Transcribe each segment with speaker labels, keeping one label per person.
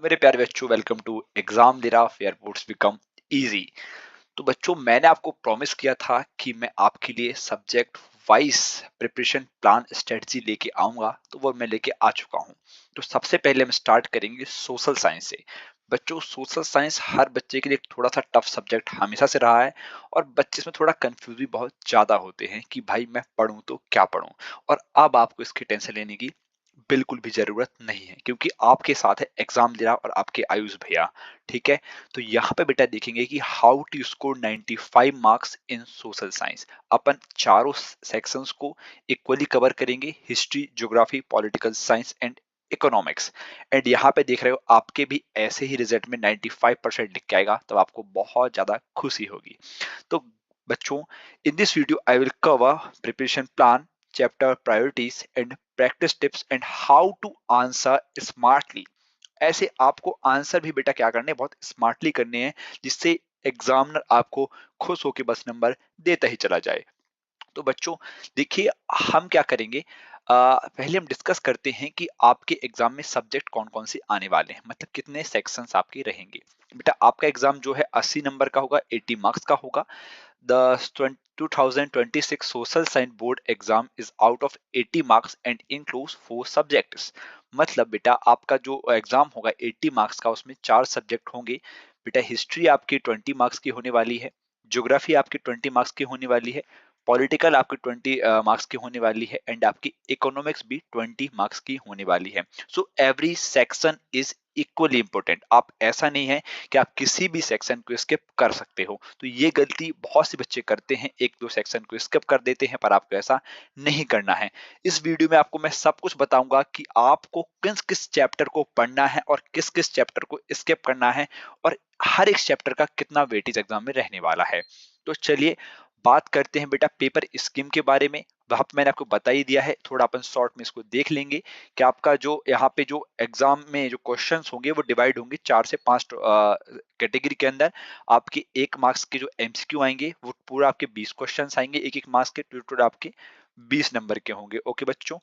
Speaker 1: मेरे प्यारे बच्चों, वेलकम टू एग्जाम लिरा फेयर बोर्ड्स बिकम इजी। तो बच्चों, मैंने आपको प्रॉमिस किया था कि मैं आपके लिए subject wise preparation plan strategy लेके आऊंगा, तो वो मैं लेके आ चुका हूं। तो सबसे पहले हम स्टार्ट करेंगे सोशल साइंस से। बच्चों, सोशल साइंस हर बच्चे के लिए थोड़ा सा टफ सब्जेक्ट हमेशा से रहा है, और बच्चे इसमें थोड़ा कंफ्यूज भी बहुत ज्यादा होते हैं कि भाई मैं पढ़ूं तो क्या पढ़ूं। और अब आपको इसकी टेंशन लेने की बिल्कुल भी जरूरत नहीं है, क्योंकि आपके साथ है एग्जाम दिला और आपके आयुष भैया। ठीक है। तो यहाँ पे बेटा देखेंगे कि how to score 95 marks in social science. अपन चारों सेक्शंस को इक्वली कवर करेंगे: history, geography, political science and economics. And यहाँ पे देख रहे हो, आपके भी ऐसे ही रिजल्ट में 95% लिख के आएगा, तो आपको बहुत ज्यादा खुशी होगी। तो बच्चों, in this video I will cover preparation plan, chapter priorities and practice tips and how to answer smartly। ऐसे आपको आंसर भी बेटा क्या करने हैं, बहुत स्मार्टली करने हैं, जिससे एग्जामिनर आपको खुश होकर बस नंबर देता ही चला जाए। तो बच्चों देखिए, हम क्या करेंगे, पहले हम डिस्कस करते हैं कि आपके एग्जाम में सब्जेक्ट कौन कौन से आने वाले हैं, मतलब कितने सेक्शंस आपके रहेंगे। बेटा आपका एग्जाम जो है 80 नंबर का होगा, 80 मार्क्स का होगा। The 2026 Social Science Board exam is out of 80 marks and includes 4 subjects। मतलब बेटा आपका जो एग्जाम होगा 80 मार्क्स का, उसमें 4 सब्जेक्ट होंगे। बेटा हिस्ट्री आपकी 20 मार्क्स की होने वाली है, ज्योग्राफी आपकी 20 मार्क्स की होने वाली है, पॉलिटिकल आपकी 20 मार्क्स की होने वाली है, एंड आपकी इकोनॉमिक्स भी 20 मार्क्स की होने वाली है। So every section is equally important. आप ऐसा नहीं है कि आप किसी भी सेक्शन को स्किप कर सकते हो। तो ये गलती बहुत से बच्चे करते हैं, एक दो सेक्शन को स्किप कर देते हैं, पर आपको ऐसा नहीं करना है। इस वीडियो में आपको मैं सब कुछ बताऊंगा कि आपको किस किस चैप्टर को पढ़ना है और किस किस चैप्टर को स्किप करना है, और हर एक चैप्टर का कितना वेटेज एग्जाम में रहने वाला है। तो चलिए बात करते हैं बेटा पेपर स्कीम के बारे में। वहां पे मैंने आपको बता ही दिया है, थोड़ा अपन शॉर्ट में इसको देख लेंगे कि आपका जो यहाँ पे जो एग्जाम में जो क्वेश्चंस होंगे वो डिवाइड होंगे 4 से 5 कैटेगरी के अंदर। आपके 1 मार्क्स के जो एमसीक्यू आएंगे वो पूरा आपके 20 क्वेश्चंस आएंगे, एक एक मार्क्स के, टोटल आपके 20 नंबर के होंगे। ओके बच्चों,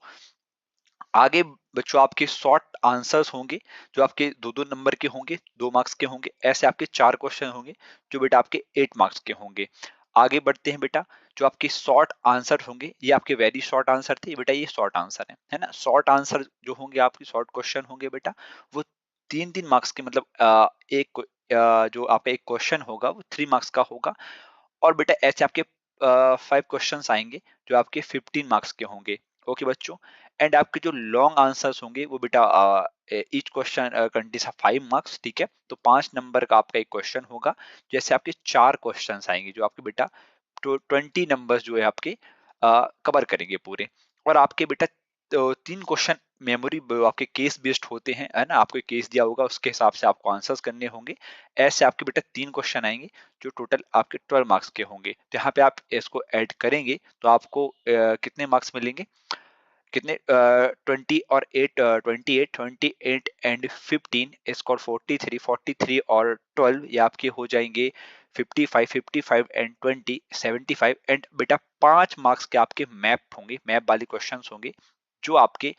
Speaker 1: आगे बच्चों आपके शॉर्ट आंसर्स होंगे जो आपके 2-2 नंबर के होंगे, 2 मार्क्स के होंगे। ऐसे आपके 4 क्वेश्चन होंगे जो बेटा आपके 8 मार्क्स के होंगे। आगे बढ़ते हैं बेटा, जो आपके शॉर्ट आंसर होंगे, ये आपके वेरी शॉर्ट आंसर थे बेटा, ये शॉर्ट आंसर है ना। शॉर्ट आंसर जो होंगे आपके शॉर्ट क्वेश्चन होंगे बेटा, वो 3-3 मार्क्स के, मतलब जो आपका एक क्वेश्चन होगा वो 3 मार्क्स का होगा। और बेटा ऐसे आपके 5 क्वेश्चन आएंगे जो आपके 15 मार्क्स के होंगे। ओके बच्चों, एंड आपके जो लॉन्ग आंसर्स होंगे वो बेटा ईच क्वेश्चन कंटेन्स 5 मार्क्स। ठीक है, तो 5 नंबर का आपका एक क्वेश्चन होगा। जैसे आपके 4 क्वेश्चन आएंगे जो आपके बेटा 20 नंबर्स जो है आपके कवर करेंगे पूरे। और आपके बेटा 3 क्वेश्चन मेमोरी आपके केस बेस्ड होते हैं, है ना। आपको केस दिया होगा, उसके हिसाब से आपको आंसर्स करने होंगे। ऐसे आपके बेटा 3 क्वेश्चन आएंगे जो टोटल आपके 12 मार्क्स के होंगे। तो यहाँ पे आप इसको ऐड करेंगे तो आपको कितने मार्क्स मिलेंगे, कितने 28 एंड 15 स्कोर 43 और 12, ये आपके हो जाएंगे 55 एंड 20 75। एंड बेटा 5 मार्क्स के आपके मैप होंगे, मैप वाले क्वेश्चंस होंगे जो आपके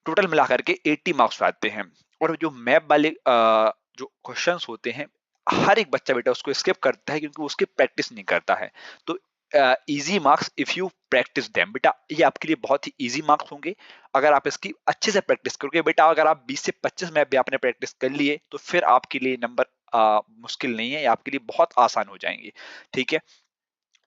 Speaker 1: टोटल मिलाकर के 80 मार्क्स आते हैं। और जो मैप वाले जो क्वेश्चंस होते हैं, हर एक बच्चा बेटा उसको स्किप करता है क्योंकि उसकी प्रैक्टिस नहीं करता है। तो easy marks if you practice them, बेटा ये आपके लिए बहुत ही इजी मार्क्स होंगे अगर आप इसकी अच्छे से प्रैक्टिस करोगे। बेटा अगर आप 20 से 25 मैप भी आपने प्रैक्टिस कर लिए तो फिर आपके लिए नंबर मुश्किल नहीं है, ये आपके लिए बहुत आसान हो जाएंगे। ठीक है,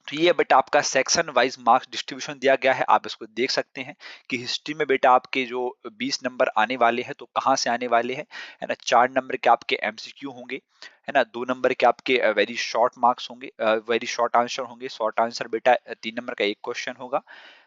Speaker 1: तो ये बेटा आपका सेक्शन वाइज मार्क्स डिस्ट्रीब्यूशन दिया गया है, आप इसको देख सकते हैं कि हिस्ट्री में बेटा आपके जो 20 नंबर आने वाले हैं तो कहाँ से आने वाले हैं, है ना। 4 नंबर के आपके एमसीक्यू होंगे, है ना। 2 नंबर के आपके वेरी शॉर्ट मार्क्स होंगे, वेरी शॉर्ट आंसर होंगे। शॉर्ट आंसर बेटा 3 नंबर का एक क्वेश्चन होगा।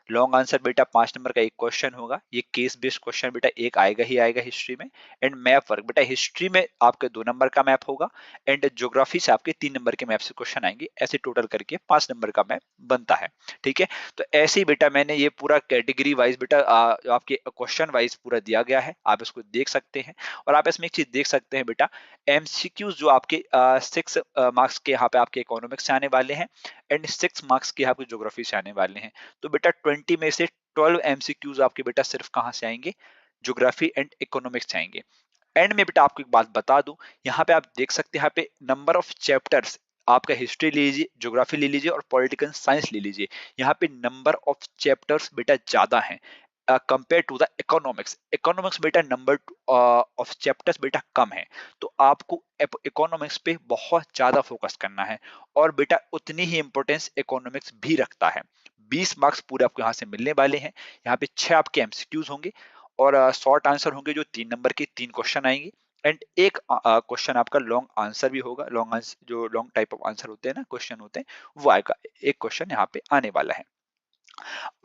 Speaker 1: लॉन्ग आंसर बेटा 5 नंबर का एक क्वेश्चन होगा। ये केस बेस्ड क्वेश्चन बेटा एक आएगा ही आएगा हिस्ट्री में। एंड मैप वर्क बेटा हिस्ट्री में आपके 2 नंबर का मैप होगा, एंड ज्योग्राफी से आपके 3 नंबर के मैप से क्वेश्चन आएंगे। ऐसे टोटल करके 5 नंबर का मैप बनता है। ठीक है, तो ऐसे ही बेटा मैंने ये पूरा कैटेगरी वाइज बेटा आपके क्वेश्चन वाइज पूरा दिया गया है, आप इसको देख सकते हैं। और आप इसमें एक चीज देख सकते हैं बेटा, एमसीक्यूज जो आपके 6 मार्क्स के यहाँ पे आपके इकोनॉमिक्स से आने वाले हैं, एंड 6 मार्क्स के आपके ज्योग्राफी से आने वाले हैं। तो बेटा 20 में से 12 एमसीक्यूज आपके बेटा सिर्फ कहाँ से आएंगे, ज्योग्राफी एंड इकोनॉमिक्स से आएंगे। एंड में बेटा आपको एक बात बता दूं, यहाँ पे आप देख सकते हैं, यहाँ पे नंबर ऑफ चैप्टर्स आपका हिस्ट्री ले लीजिए, ज्योग्राफी ले लीजिए और पॉलिटिकल साइंस ले लीजिए, यहाँ पे नंबर ऑफ चैप्टर्स बेटा ज्यादा है compare to the economics. Economics बेटा नंबर ऑफ चैप्टर्स बेटा कम है, तो आपको इकोनॉमिक्स पे बहुत ज्यादा फोकस करना है, और बेटा उतनी ही इंपॉर्टेंस इकोनॉमिक्स भी रखता है। 20 मार्क्स पूरे आपको यहाँ से मिलने वाले हैं। यहाँ पे 6 आपके एमसीक्यूज होंगे और शॉर्ट आंसर होंगे जो 3 नंबर के 3 क्वेश्चन आएंगे, एंड एक क्वेश्चन आपका लॉन्ग आंसर भी होगा। लॉन्ग आंसर जो लॉन्ग टाइप ऑफ आंसर होते हैं ना, क्वेश्चन होते हैं, वो आएगा। एक क्वेश्चन यहाँ पे आने वाला है।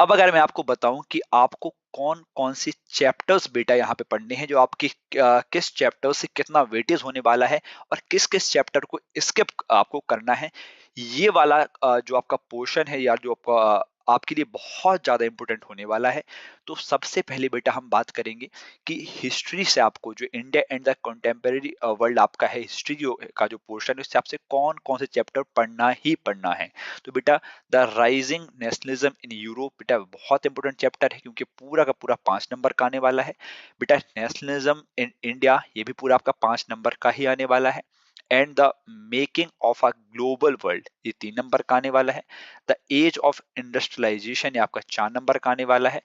Speaker 1: अब अगर मैं आपको बताऊं कि आपको कौन कौन से चैप्टर्स बेटा यहाँ पे पढ़ने हैं, जो आपके किस चैप्टर से कितना वेटेज होने वाला है और किस किस चैप्टर को स्किप आपको करना है, ये वाला जो आपका पोर्शन है या जो आपका आपके लिए बहुत ज्यादा इंपॉर्टेंट होने वाला है। तो सबसे पहले बेटा हम बात करेंगे कि हिस्ट्री से आपको, जो India and the contemporary world आपका है, हिस्ट्री का जो पोर्शन है, उससे आपसे कौन कौन से चैप्टर पढ़ना ही पढ़ना है। तो बेटा the rising nationalism in Europe बेटा बहुत इंपॉर्टेंट चैप्टर है, क्योंकि पूरा का पूरा 5 नंबर का आने वाला है। बेटा नेशनलिज्म इन इंडिया, ये भी पूरा आपका 5 नंबर का ही आने वाला है। And the making of a global world, ये 3 नंबर का आने वाला है। द एज ऑफ इंडस्ट्रियलाइजेशन, ये आपका 4 नंबर का आने वाला है।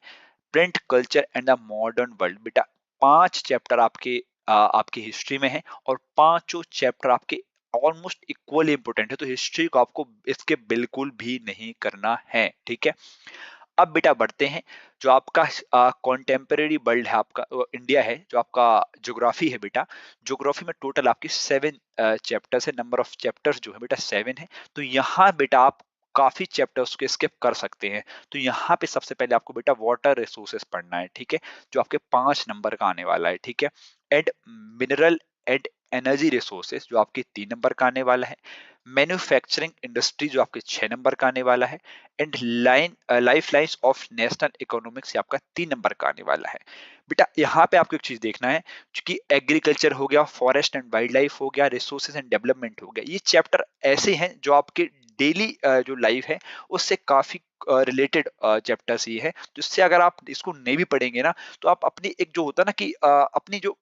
Speaker 1: Print culture and the modern world, बेटा 5 चैप्टर आपके आपकी हिस्ट्री में है, और पांचों चैप्टर आपके ऑलमोस्ट इक्वली इंपोर्टेंट है, तो हिस्ट्री को आपको इसके बिल्कुल भी नहीं करना है, ठीक है। अब बेटा बढ़ते हैं, जो आपका कॉन्टेम्परेरी वर्ल्ड है, आपका इंडिया है, जो आपका ज्योग्राफी है बेटा, ज्योग्राफी में टोटल आपकी 7 चैप्टर्स है। नंबर ऑफ चैप्टर्स जो है बेटा 7 है। तो यहाँ बेटा आप काफी चैप्टर्स को स्किप कर सकते हैं। तो यहाँ पे सबसे पहले आपको बेटा वाटर रिसोर्सेस पढ़ना है, ठीक है, जो आपके 5 नंबर का आने वाला है, ठीक है। And mineral and energy resources, जो आपके 3 नंबर का आने वाला है। मैन्युफैक्चरिंग इंडस्ट्री, जो आपके 6 नंबर का आने वाला है। And life lines of national economics, आपका 3 नंबर का आने वाला है। बेटा यहाँ पे आपको एक चीज देखना है, क्योंकि एग्रीकल्चर हो गया, फॉरेस्ट एंड वाइल्ड लाइफ हो गया, रिसोर्सेज एंड डेवलपमेंट हो गया, ये चैप्टर ऐसे हैं जो आपके डेली जो लाइफ है उससे काफी रिलेटेड चैप्टर्स ये है, जिससे अगर आप इसको नहीं भी पढ़ेंगे ना, तो आप अपनी एक जो होता है ना कि अपनी जो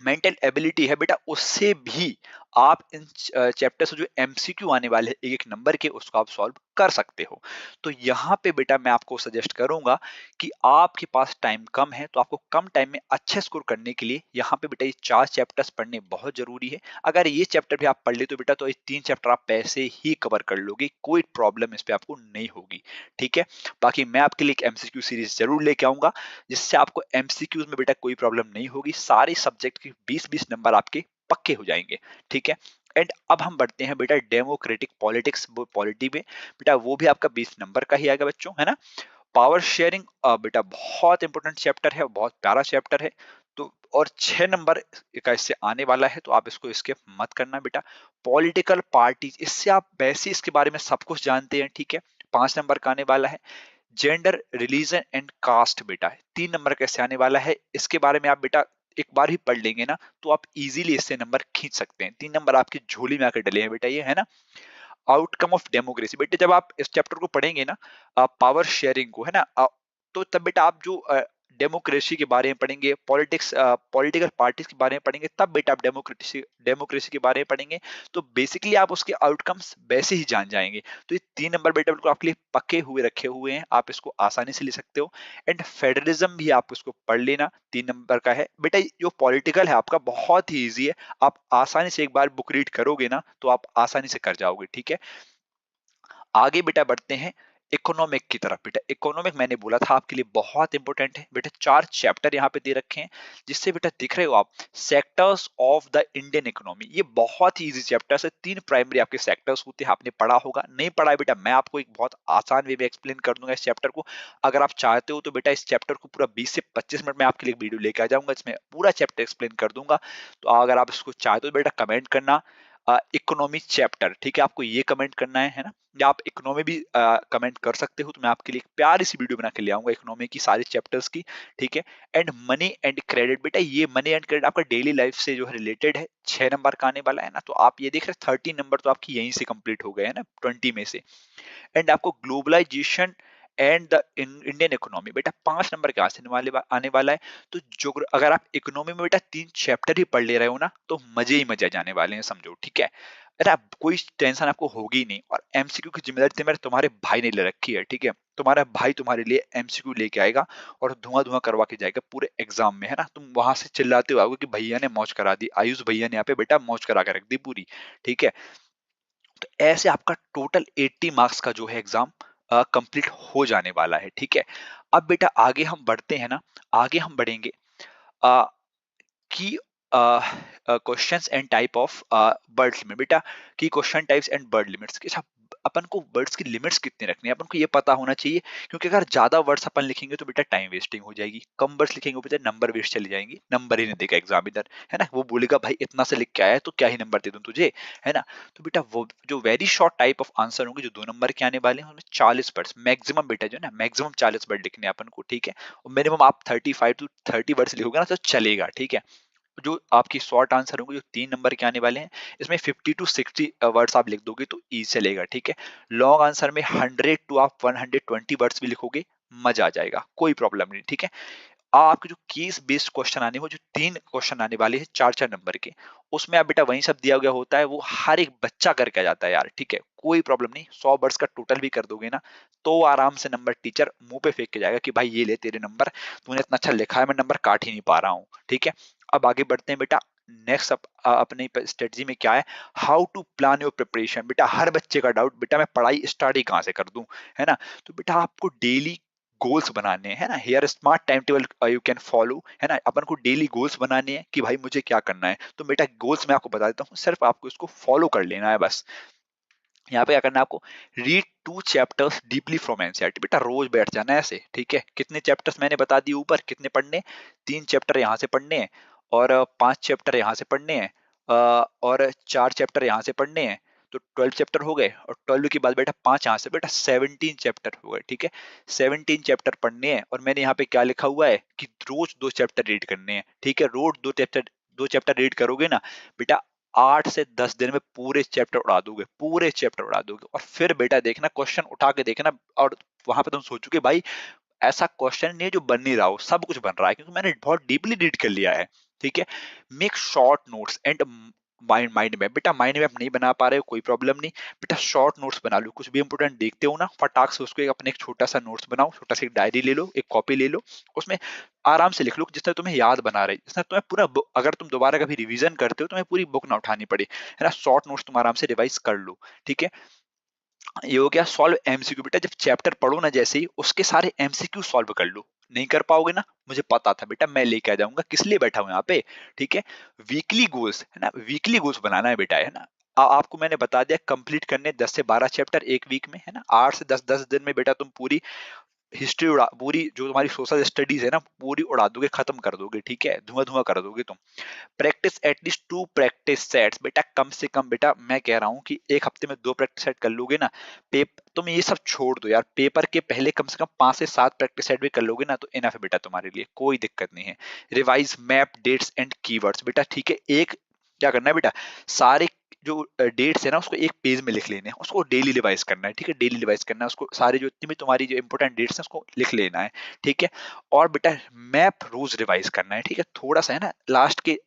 Speaker 1: मेंटल एबिलिटी है बेटा, उससे भी आप इन चैप्टर से जो एमसीक्यू आने वाले हैं एक एक नंबर के, उसको आप सॉल्व कर सकते हो। तो यहाँ पे बेटा मैं आपको सजेस्ट करूंगा कि आपके पास टाइम कम है, तो आपको कम टाइम में अच्छे स्कोर करने के लिए यहाँ पे बेटा ये 4 चैप्टर्स पढ़ने बहुत जरूरी है। अगर ये चैप्टर भी आप पढ़ ले तो बेटा तो ये 3 चैप्टर आप पैसे ही कवर कर लोगे, कोई प्रॉब्लम इस पे आपको नहीं होगी, ठीक है। बाकी मैं आपके लिए एक एमसीक्यू सीरीज जरूर लेके आऊंगा, जिससे आपको एमसीक्यूज में बेटा कोई प्रॉब्लम नहीं होगी, सारे सब्जेक्ट के 20-20 नंबर आपके पक्के हो जाएंगे, ठीक है। एंड अब हम बढ़ते हैं बेटा डेमोक्रेटिक पॉलिटिक्स पॉलिटी में, बेटा वो भी आपका 20 नंबर का ही आएगा बच्चों, है ना। पावर शेयरिंग बेटा बहुत इंपॉर्टेंट चैप्टर है, बहुत प्यारा चैप्टर है। तो और 6 नंबर का इससे आने वाला है, तो आप इसको स्किप मत करना बेटा। पॉलिटिकल पार्टीज, इससे आप वैसे इसके बारे में सब कुछ जानते हैं, ठीक है, 5 नंबर का आने वाला है। जेंडर रिलीजन एंड कास्ट बेटा 3 नंबर कैसे आने वाला है, इसके बारे में आप बेटा एक बार ही पढ़ लेंगे ना, तो आप इजीली इससे नंबर खींच सकते हैं। 3 नंबर आपकी झोली में आकर डले हैं बेटा, ये है ना। आउटकम ऑफ डेमोक्रेसी, बेटे जब आप इस चैप्टर को पढ़ेंगे ना, पावर शेयरिंग को, है ना, तो तब बेटा आप जो डेमोक्रेसी के बारे में पढ़ेंगे, पॉलिटिक्स पॉलिटिकल पार्टीज के बारे में पढ़ेंगे, तब बेटा आप डेमोक्रेसी डेमोक्रेसी के बारे में पढ़ेंगे, तो बेसिकली आप उसके आउटकम्स वैसे ही जान जाएंगे। तो ये 3 नंबर बेटा बिल्कुल आपके लिए पक्के हुए रखे हुए हैं, आप इसको आसानी से ले सकते हो। एंड फेडरलिज्म भी आप इसको पढ़ लेना, 3 नंबर का है बेटा। जो पॉलिटिकल है आपका बहुत ही ईजी है, आप आसानी से एक बार बुक रीड करोगे ना, तो आप आसानी से कर जाओगे, ठीक है। आगे बेटा बढ़ते हैं इकोनॉमिक की तरफ। बेटा इकोनॉमिक मैंने बोला था आपके लिए बहुत इंपॉर्टेंट है बेटा, 4 चैप्टर यहाँ पे दे रखे हैं, जिससे बेटा दिख रहे हो आप, sectors of the Indian economy, ये बहुत ही इजी चैप्टर्स है। 3 प्राइमरी आपके सेक्टर्स होते हैं, आपने पढ़ा होगा, नहीं पढ़ा है बेटा मैं आपको एक बहुत आसान वे में एक्सप्लेन कर दूंगा इस चैप्टर को। अगर आप चाहते हो तो बेटा इस चैप्टर को पूरा 20 से 25 मिनट में आपके लिए वीडियो लेके आ जाऊंगा, इसमें पूरा चैप्टर एक्सप्लेन कर दूंगा। तो अगर आप इसको चाहते हो बेटा कमेंट करना इकोनॉमी चैप्टर, ठीक है, आपको ये कमेंट करना है ना, या आप इकोनॉमी भी कमेंट कर सकते हो, तो मैं आपके लिए एक प्यारी सी वीडियो बना के ले आऊंगा इकोनॉमी की सारी चैप्टर्स की, ठीक है। एंड मनी एंड क्रेडिट, बेटा ये मनी एंड क्रेडिट आपका डेली लाइफ से जो है रिलेटेड है, 6 नंबर का आने वाला है ना, तो आप ये देख रहे हैं 30 नंबर तो आपकी यहीं से कंप्लीट हो गए हैं ना 20 में से। एंड आपको globalisation and the Indian economy. बेटा 5 नंबर कहाँ से आने वाला है? तो जो अगर आप इकोनॉमी में बेटा 3 चैप्टर ही पढ़ ले रहे हो ना, तो मजे ही मजे जाने वाले हैं, समझो, ठीक है। अरे आप कोई टेंशन आपको होगी नहीं, और एमसीक्यू की जिम्मेदारी तुम्हारे भाई ने ले रखी है, ठीक है। तुम्हारा भाई तुम्हारे लिए एमसीक्यू लेके आएगा और धुआं धुआं करवा के जाएगा पूरे एग्जाम में, है ना। तुम वहां से चिल्लाते हो आओगे कि भैया ने मौज करा दी, आयुष भैया ने यहाँ पे बेटा मौज करा के रख दी पूरी, ठीक है। तो ऐसे आपका टोटल 80 मार्क्स का जो है एग्जाम कंप्लीट हो जाने वाला है, ठीक है। अब बेटा आगे हम बढ़ते हैं ना, आगे हम बढ़ेंगे अ, की questions and type of bird limit. बेटा की question types and bird limits के साथ अपन को वर्ड्स की लिमिट्स कितनी रखनी है अपन को ये पता होना चाहिए, क्योंकि अगर ज्यादा वर्ड्स अपन लिखेंगे तो बेटा टाइम वेस्टिंग हो जाएगी, कम वर्ड्स लिखेंगे बेटा नंबर वेस्ट चली जाएंगी, नंबर ही नहीं देगा एग्जाम इधर, है ना। वो बोलेगा भाई इतना से लिख के आया है तो क्या ही नंबर दे दूं तुझे, है ना। तो बेटा वो जो very short type of answer होंगे जो 2 नंबर के आने वाले हैं उनमें 40 वर्ड्स मैक्सिमम बेटा जो है ना, मैक्सिमम 40 वर्ड लिखने हैं अपन को, ठीक है। और मिनिमम आप 35 to 30 वर्ड्स लिखोगे ना तो चलेगा, ठीक है। जो आपकी शॉर्ट आंसर होंगे जो 3 नंबर के आने वाले हैं, इसमें 50 to 60 वर्ड्स आप लिख दोगे तो ई चलेगा, ठीक है। लॉन्ग आंसर में 100 to आप 120 वर्ड्स भी लिखोगे, मजा आ जाएगा, कोई प्रॉब्लम नहीं, ठीक है। आपके जो केस बेस्ड क्वेश्चन आने वो जो 3 क्वेश्चन आने वाले हैं 4-4 नंबर के, उसमें आप बेटा वही सब दिया गया होता है, वो हर एक बच्चा करके आ जाता है यार, ठीक है। कोई प्रॉब्लम नहीं, 100 वर्ड्स का टोटल भी कर दोगे ना तो आराम से नंबर टीचर मुंह पे फेंक के जाएगा कि भाई ये ले तेरे नंबर, तूने इतना अच्छा लिखा है, मैं नंबर काट ही नहीं पा रहा हूँ, ठीक है। अब आगे बढ़ते हैं बेटा, नेक्स्ट अपनी स्ट्रेटजी में क्या है, how to plan your preparation. बेटा हर बच्चे का डाउट, बेटा मैं पढ़ाई स्टार्ट ही कहाँ से कर दूं, है ना। तो बेटा आपको डेली गोल्स बनाने हैं, है ना। Here smart time table you can follow, है ना। अपन को डेली गोल्स बनाने हैं कि भाई मुझे क्या करना है, तो बेटा गोल्स मैं आपको बता देता हूँ, सिर्फ आपको इसको फॉलो कर लेना है बस। यहाँ पे क्या करना है आपको, read 2 chapters deeply from NCERT. बेटा रोज बैठ जाना है ऐसे, ठीक है। कितने चैप्टर्स मैंने बता दिए ऊपर, कितने पढ़ने, 3 चैप्टर यहाँ से पढ़ने हैं, और 5 चैप्टर यहाँ से पढ़ने हैं, और 4 चैप्टर यहाँ से पढ़ने हैं, तो 12 चैप्टर हो गए, और 12 के बाद बेटा 5 यहाँ से, बेटा 17 चैप्टर हो गए, ठीक है। 17 चैप्टर पढ़ने हैं, और मैंने यहाँ पे क्या लिखा हुआ है कि रोज 2 चैप्टर रीड करने हैं, ठीक है। रोज 2 चैप्टर रीड करोगे ना बेटा, 8 से 10 दिन में पूरे चैप्टर उड़ा दोगे, पूरे चैप्टर उड़ा दोगे। और फिर बेटा देखना क्वेश्चन उठा के देखना, और वहां पे तुम सोचोगे भाई ऐसा क्वेश्चन नहीं है जो बन नहीं रहा हो, सब कुछ बन रहा है क्योंकि मैंने बहुत डीपली रीड कर लिया है, ठीक है। Make short notes and mind mind map. बेटा माइंड मैप नहीं बना पा रहे हो कोई प्रॉब्लम नहीं, बेटा शॉर्ट नोट्स बना लो, कुछ भी इंपोर्टेंट देखते हो ना फटाक से उसको अपने एक छोटा सा नोट्स बनाओ, छोटा सा एक डायरी ले लो, एक कॉपी ले लो, उसमें आराम से लिख लो जिससे तुम्हें याद बना रहे, जिससे तुम्हें पूरा अगर तुम दोबारा कभी रिवीजन करते हो तुम्हें पूरी बुक ना उठानी पड़े, है ना। शॉर्ट नोट्स तुम आराम से रिवाइज कर लो, ठीक है। ये हो गया सॉल्व एमसीक्यू। बेटा जब चैप्टर पढ़ो ना जैसे ही उसके सारे एमसीक्यू सॉल्व कर लो, नहीं कर पाओगे ना, मुझे पता था बेटा मैं लेके आ जाऊंगा, किस लिए बैठा हूं यहाँ पे, ठीक है। वीकली गोल्स, है ना, वीकली गोल्स बनाना है बेटा, है ना। आपको मैंने बता दिया कंप्लीट करने 10 से 12 चैप्टर एक वीक में, है ना। 8 से 10 दिन में बेटा तुम पूरी हिस्ट्री उड़ा, पूरी जो तुम्हारी सोशल स्टडीज है ना पूरी उड़ा दोगे, खत्म कर दोगे, ठीक है, धुआं धुआं कर दोगे तुम। Practice at least 2 practice sets. बेटा कम से कम बेटा मैं कह रहा हूँ कि एक हफ्ते में 2 प्रैक्टिस सेट कर लोगे ना, तुम ये सब छोड़ दो यार, पेपर के पहले कम से कम 5 से 7 प्रैक्टिस सेट भी कर लोगे ना तो इनफ है बेटा तुम्हारे लिए, कोई दिक्कत नहीं है। Revise map dates and keywords. बेटा ठीक है, एक क्या करना है बेटा, सारे जो डेट्स है ना उसको एक पेज में लिख लेने हैं, उसको डेली रिवाइज करना है, ठीक है। डेली रिवाइज करना है उसको, सारे जो इतनी भी तुम्हारी जो इंपोर्टेंट डेट्स हैं उसको लिख लेना है, ठीक है। और बेटा मैप रोज रिवाइज करना है, ठीक है। थोड़ा सा है ना लास्ट के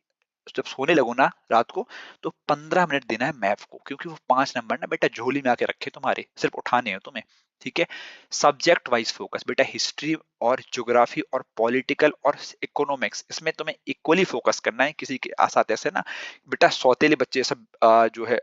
Speaker 1: जब सोने लगो ना रात को तो 15 मिनट देना है मैप को, क्योंकि वो 5 नंबर ना बेटा झोली में आके रखे तुम्हारे, सिर्फ उठाने हैं तुम्हें, ठीक है। Subject wise focus. बेटा हिस्ट्री और ज्योग्राफी और पॉलिटिकल और इकोनॉमिक्स इसमें तुम्हें इक्वली फोकस करना है, किसी के साथ ऐसे ना बेटा सौतेले बच्चे सब जो है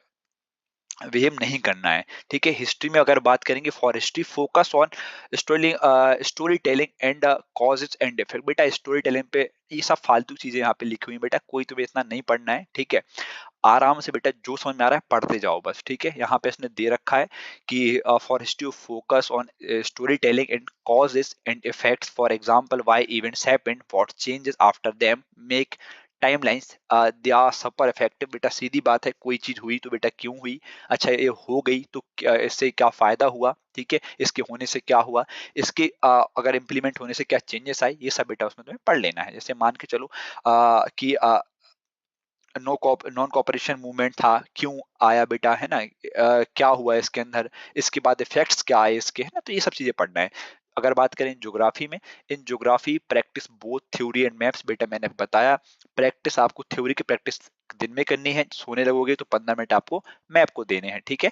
Speaker 1: बिहेव नहीं करना है, ठीक है। हिस्ट्री में अगर बात करेंगे for history focus on story telling and causes and effect. बेटा स्टोरी टेलिंग पे ये सब फालतू चीजें यहाँ पे लिखी हुई हैं बेटा, कोई तुम्हें इतना नहीं पढ़ना है, ठीक है। आराम से बेटा जो समझ में आ रहा है पढ़ते जाओ बस, ठीक है। यहाँ पे इसने दे रखा है कि for history focus on story telling and causes and effects, for example why events happened, what changes after them, make timelines, they are super effective. बेटा सीधी बात है, कोई चीज हुई तो बेटा क्यों हुई, अच्छा ये हो गई तो इससे क्या फायदा हुआ, ठीक है, इसके होने से क्या हुआ, इसके अगर इम्प्लीमेंट होने से क्या चेंजेस आए, ये सब बेटा उसमें तुम्हें पढ़ लेना है। जैसे मान के चलो कि नॉन कॉपरेशन मूवमेंट था, क्यों आया बेटा, है ना, क्या हुआ इसके अंदर, इसके बाद इफेक्ट्स क्या आए इसके, है ना, तो ये सब चीजें पढ़ना है। अगर बात करें ज्योग्राफी में, in geography practice both theory and maps, बेटा मैंने बताया प्रैक्टिस आपको थ्योरी की प्रैक्टिस दिन में करनी है, सोने लगोगे तो 15 मिनट आपको मैप को देने हैं, ठीक है।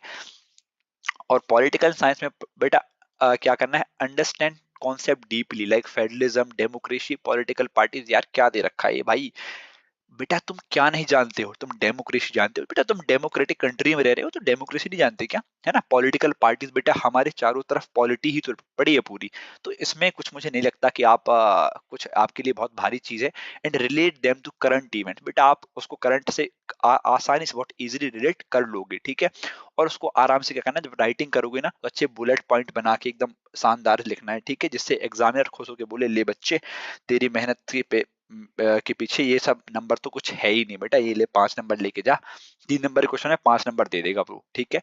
Speaker 1: और पॉलिटिकल साइंस में बेटा क्या करना है, understand concept deeply like federalism, democracy, political parties. यार क्या दे रखा है ये भाई, बेटा तुम क्या नहीं जानते हो, तुम डेमोक्रेसी जानते हो, बेटा तुम डेमोक्रेटिक कंट्री में रह रहे हो तो डेमोक्रेसी नहीं जानते क्या, है ना। पॉलिटिकल पार्टीज बेटा हमारे चारों तरफ पॉलिटी ही तो पड़ी है पूरी, तो इसमें कुछ मुझे नहीं लगता कि आप कुछ आपके लिए बहुत भारी चीज है। And relate them to current event, बेटा आप उसको करंट से आसानी से बहुत इजीली रिलेट कर लोगे, ठीक है। और उसको आराम से क्या करना है, जब राइटिंग करोगे ना तो अच्छे बुलेट पॉइंट बना के एकदम शानदार लिखना है, ठीक है, जिससे एग्जामिनर खुश होकर बोले ले बच्चे तेरी मेहनत के पीछे ये सब नंबर तो कुछ है ही नहीं बेटा, ये ले 5 नंबर लेके जा, 3 नंबर क्वेश्चन है 5 नंबर दे देगा वो, ठीक है।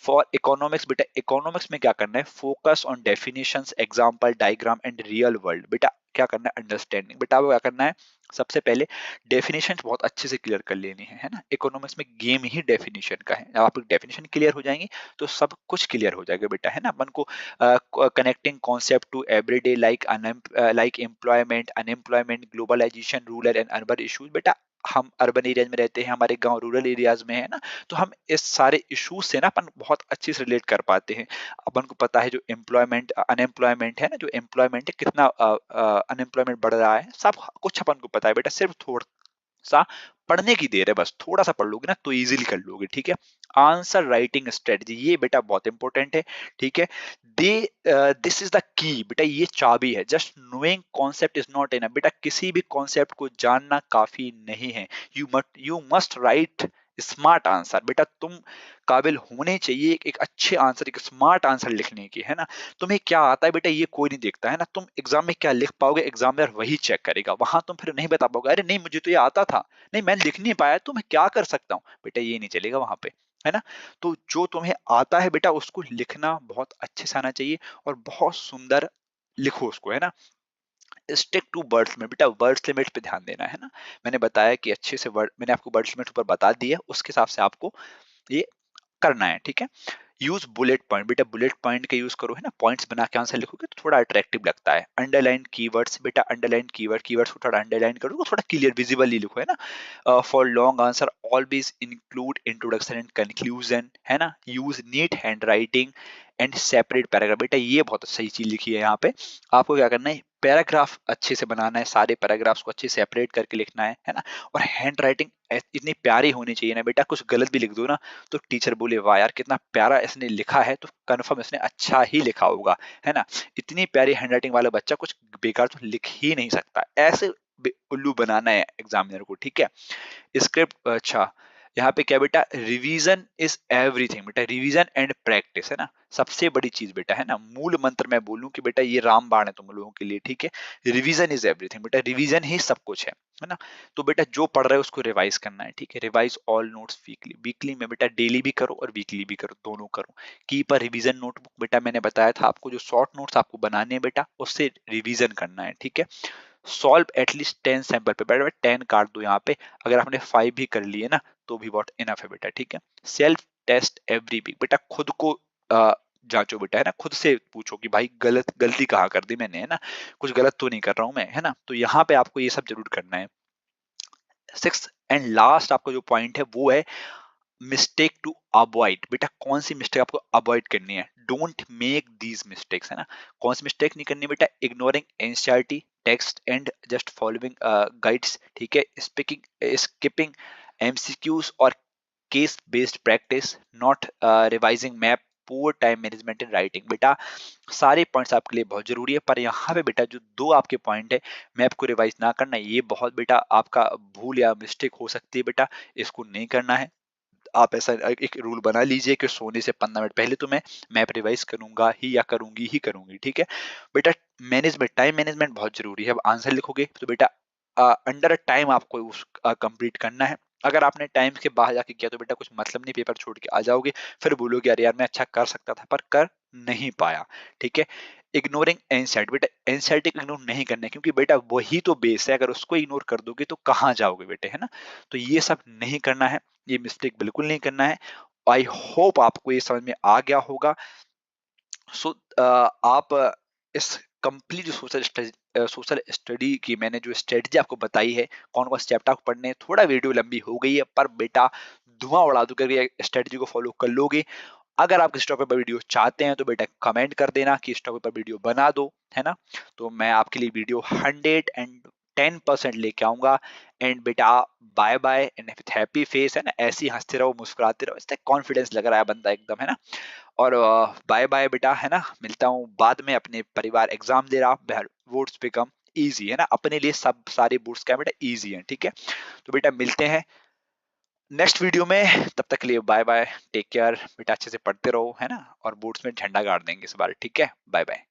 Speaker 1: फॉर इकोनॉमिक्स, बेटा इकोनॉमिक्स में क्या करना है, focus on definitions, example, diagram and real world. बेटा क्या करना है, अंडरस्टैंडिंग, बेटा वो क्या करना है, सबसे पहले डेफिनेशन बहुत अच्छे से क्लियर कर लेनी है ना। इकोनॉमिक्स में गेम ही डेफिनेशन का है, अब आपकी डेफिनेशन क्लियर हो जाएंगी तो सब कुछ क्लियर हो जाएगा बेटा, है ना। अपन को connecting concept to everyday like employment, unemployment, globalization, rural and urban issues। बेटा हम अर्बन एरियाज में रहते हैं, हमारे गांव रूरल एरियाज में है ना, तो हम इस सारे इश्यूज से ना अपन बहुत अच्छे से रिलेट कर पाते हैं। अपन को पता है जो एम्प्लॉयमेंट अनएम्प्लॉयमेंट है ना, जो एम्प्लॉयमेंट है कितना अनएम्प्लॉयमेंट बढ़ रहा है, सब कुछ अपन को पता है बेटा, सिर्फ थोड़ा सा पढ़ने की देर है, बस थोड़ा सा पढ़ लोगे ना तो इजीली कर लोगे, ठीक है। आंसर राइटिंग स्ट्रेटजी, ये बेटा बहुत इंपॉर्टेंट है, ठीक है। दे दिस इज द की, बेटा ये चाबी है। Just knowing concept is not enough, बेटा किसी भी कॉन्सेप्ट को जानना काफी नहीं है। You must write smart answer, बेटा तुम काबिल होने चाहिए एक अच्छे आंसर, एक स्मार्ट आंसर लिखने की, है ना। तुम्हें क्या आता है बेटा ये कोई नहीं देखता, है ना। तुम एग्जाम में क्या लिख पाओगे एग्जामिनर वही चेक करेगा, वहां तुम फिर नहीं बता पाओगे अरे नहीं मुझे तो ये आता था, नहीं मैं लिख नहीं पाया तो मैं क्या कर सकता हूँ, बेटा ये नहीं चलेगा वहां पे, है ना। तो जो तुम्हें आता है बेटा उसको लिखना बहुत अच्छे से आना चाहिए और बहुत सुंदर लिखो उसको, है ना। स्टिक टू वर्ड्स में, बेटा वर्ड्स लिमिट पे ध्यान देना है ना। मैंने बताया कि अच्छे से वर्ड, मैंने आपको वर्ड्स लिमिट ऊपर बता दी है, उसके हिसाब से आपको ये करना है, ठीक है। यूज बुलेट पॉइंट, बेटा बुलेट पॉइंट का यूज करो, है ना, पॉइंट्स बना के आंसर लिखोगे तो थोड़ा अट्रैक्टिव लगता है। अंडरलाइन कीवर्ड्स, बेटा अंडरलाइन कीवर्ड्स को थोड़ा अंडरलाइन करो, थोड़ा क्लियर विजिबली लिखो, है ना। For long answer always include introduction and conclusion, है ना। Use neat hand writing and separate paragraph, बेटा ये बहुत सही चीज लिखी है यहाँ पे। आपको क्या करना है, पैराग्राफ अच्छे से बनाना है, सारे पैराग्राफ्स को अच्छे से सेपरेट करके लिखना है ना। और हैंड राइटिंग इतनी प्यारी होनी चाहिए ना बेटा, कुछ गलत भी लिख दो ना तो टीचर बोले वाह यार कितना प्यारा इसने लिखा है, तो कन्फर्म इसने अच्छा ही लिखा होगा, है ना। इतनी प्यारी हैंडराइटिंग वाला बच्चा कुछ बेकार तो लिख ही नहीं सकता, ऐसे उल्लू बनाना है एग्जामिनर को, ठीक है। स्क्रिप्ट अच्छा, यहाँ पे क्या बेटा, रिवीजन इज एवरीथिंग, बेटा रिवीजन एंड प्रैक्टिस, है ना, सबसे बड़ी चीज बेटा, है ना। मूल मंत्र मैं बोलूं कि बेटा ये रामबाण है तुम लोगों के लिए, ठीक है। रिवीजन इज एवरीथिंग, बेटा रिवीजन ही सब कुछ है ना। तो बेटा जो पढ़ रहे हो उसको रिवाइज करना है, ठीक है। Revise all notes weekly, weekly में बेटा डेली भी करो और वीकली भी करो, दोनों करो। कीप अ रिवीजन नोटबुक, बेटा मैंने बताया था आपको जो शॉर्ट नोट्स आपको बनाने हैं बेटा उससे रिवीजन करना है, ठीक है। सॉल्व एटलीस्ट 10 सैंपल पेपर, बेटा 10 काट दो यहाँ पे, अगर आपने 5 भी कर लिए ना तो भी बहुत इनफ है बेटा, ठीक है। सेल्फ टेस्ट एवरी वीक, बेटा खुद को जांचो बेटा, है ना, खुद से पूछो कि भाई गलती कहाँ कर दी मैंने, है ना, कुछ गलत तो नहीं कर रहा हूं मैं, है ना। तो यहाँ पे आपको ये सब जरूर करना है। 6 एंड लास्ट आपका जो पॉइंट है वो है मिस्टेक टू अवॉइड, बेटा कौन सी मिस्टेक आपको अवॉइड करनी है, डोंट मेक दीज मिस्टेक्स, है ना। कौन सी मिस्टेक नहीं करनी बेटा, ignoring NCERT text and just following guides, ठीक है। स्पीकिंग स्किपिंग एमसीक्यूज और case based practice, not revising map, poor time management in writing, बेटा सारे पॉइंट्स आपके लिए बहुत जरूरी है, पर यहाँ पे बेटा जो दो आपके पॉइंट है मैप को रिवाइज ना करना, ये बहुत बेटा आपका भूल या मिस्टेक हो सकती है बेटा, इसको नहीं करना है। आप ऐसा एक रूल बना लीजिए कि सोने से 15 मिनट पहले तो मैं मैप रिवाइज करूंगा ही या करूंगी ही करूंगी, ठीक है। बेटा मैनेजमेंट, टाइम मैनेजमेंट बहुत जरूरी है। अब आंसर लिखोगे तो बेटा अंडर अ टाइम आपको उस कंप्लीट करना है। अगर आपने टाइम के बाहर जाके किया तो बेटा कुछ मतलब नहीं, पेपर छोड़ के आ जाओगे, फिर बोलोगे अरे यार मैं अच्छा कर सकता था पर कर नहीं पाया, ठीक है। इग्नोरिंग एनसेट, बेटा एनसेट इग्नोर नहीं करना है, क्योंकि बेटा वही तो बेस है, अगर उसको इग्नोर कर दोगे तो कहाँ जाओगे बेटे, है ना। तो ये सब नहीं करना है, ये मिस्टेक बिल्कुल नहीं करना है। आई होप आपको ये समझ में आ गया होगा। सो आप इस कंप्लीट सोशल स्टडी की मैंने जो स्ट्रेटजी आपको बताई है, कौन कौन स्टेप आपको पढ़ने हैं, थोड़ा वीडियो लंबी हो गई है पर बेटा धुआं उड़ा दो करके स्ट्रेटजी को फॉलो कर लोगे। अगर आप इस टॉपिक पर वीडियो चाहते हैं तो बेटा कमेंट कर देना कि इस टॉपिक पर वीडियो बना दो, है ना। तो मैं आपके लिए वीडियो 110% लेके आऊंगा। एंड बेटा bye bye and happy face, है ना, ऐसे ही हंसते रहो मुस्कुराते रहो, इससे कॉन्फिडेंस लग रहा है बंदा एकदम, है ना। और बाय बाय बेटा, है ना, मिलता हूँ बाद में। अपने परिवार एग्जाम दे रहा, बोर्ड्स बिकम इजी, है ना, अपने लिए सब सारे बोर्ड्स क्या है बेटा इजी है, ठीक है। तो बेटा मिलते हैं नेक्स्ट वीडियो में, तब तक के लिए बाय बाय, टेक केयर बेटा, अच्छे से पढ़ते रहो, है ना, और बोर्ड्स में झंडा गाड़ देंगे इस बार, ठीक है, बाय बाय।